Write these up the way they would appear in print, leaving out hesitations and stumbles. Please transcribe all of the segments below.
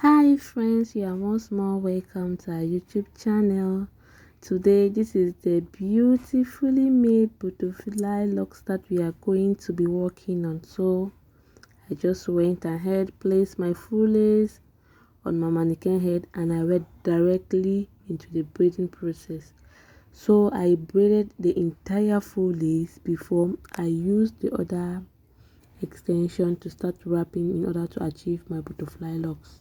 Hi friends, you are once more welcome to our YouTube channel. Today this is the beautifully made butterfly locks that we are going to be working on. So I just went ahead, placed my full lace on my mannequin head, and I went directly into the braiding process. So I braided the entire full lace before I used the other extension to start wrapping in order to achieve my butterfly locks.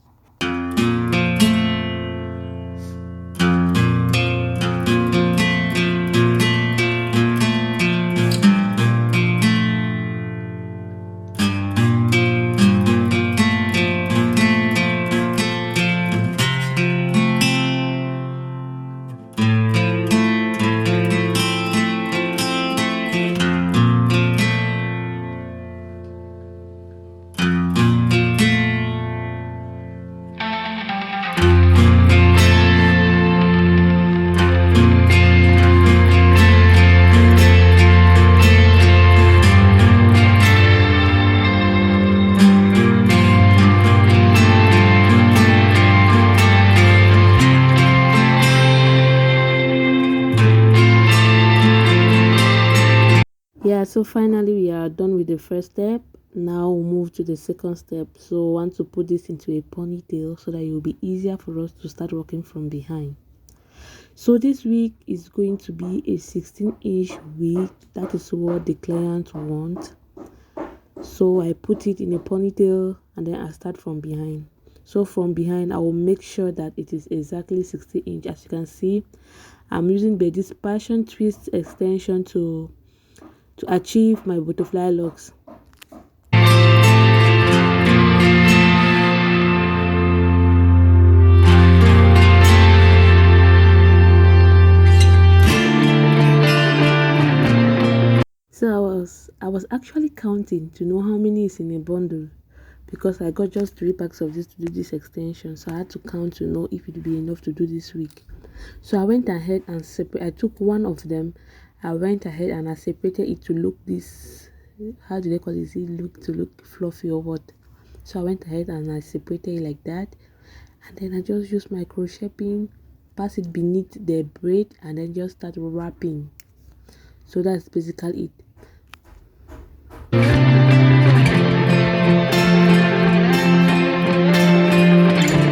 Yeah, so finally we are done with the first step. Now we'll move to the second step. So I want to put this into a ponytail so that it will be easier for us to start working from behind. So this wig is going to be a 16-inch wig. That is what the client wants. So I put it in a ponytail and then I start from behind. So from behind I will make sure that it is exactly 60 inch. As you can see, I'm using the dispersion twist extension to achieve my butterfly locks. So I was actually counting to know how many is in a bundle, because I got just 3 packs of this to do this extension. So I had to count to know if it would be enough to do this week. So I went ahead and I took one of them. I went ahead and I separated it to look this, how do they call it, to look fluffy or what. So I went ahead and I separated it like that, and then I just used my crochet pin, pass it beneath the braid, and then just start wrapping. So that's basically it.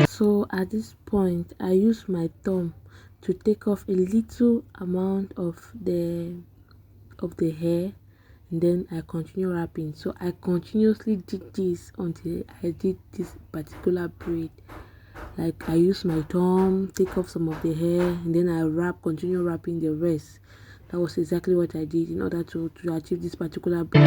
So at this point I use my thumb to take off a little amount of the hair, and then I continue wrapping. So I continuously did this until I did this particular braid. Like I use my thumb, take off some of the hair, and then I continue wrapping the rest. That was exactly what I did in order to achieve this particular braid.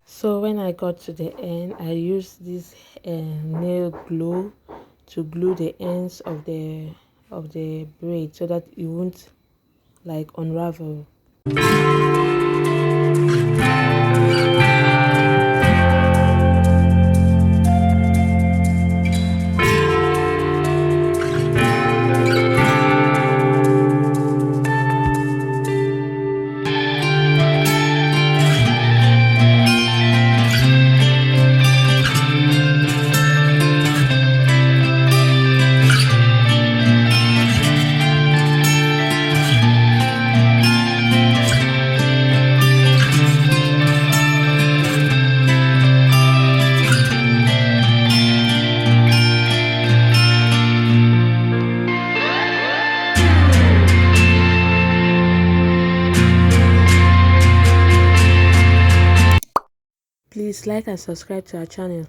So when I got to the end, I used this nail glue to glue the ends of the braid so that it won't like unravel. Please like and subscribe to our channel.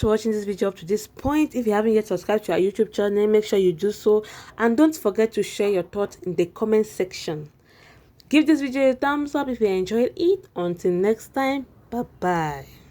for watching this video up to this point. If you haven't yet subscribed to our YouTube channel, make sure you do so, and don't forget to share your thoughts in the comment section. Give this video a thumbs up if you enjoyed it. Until next time, bye bye.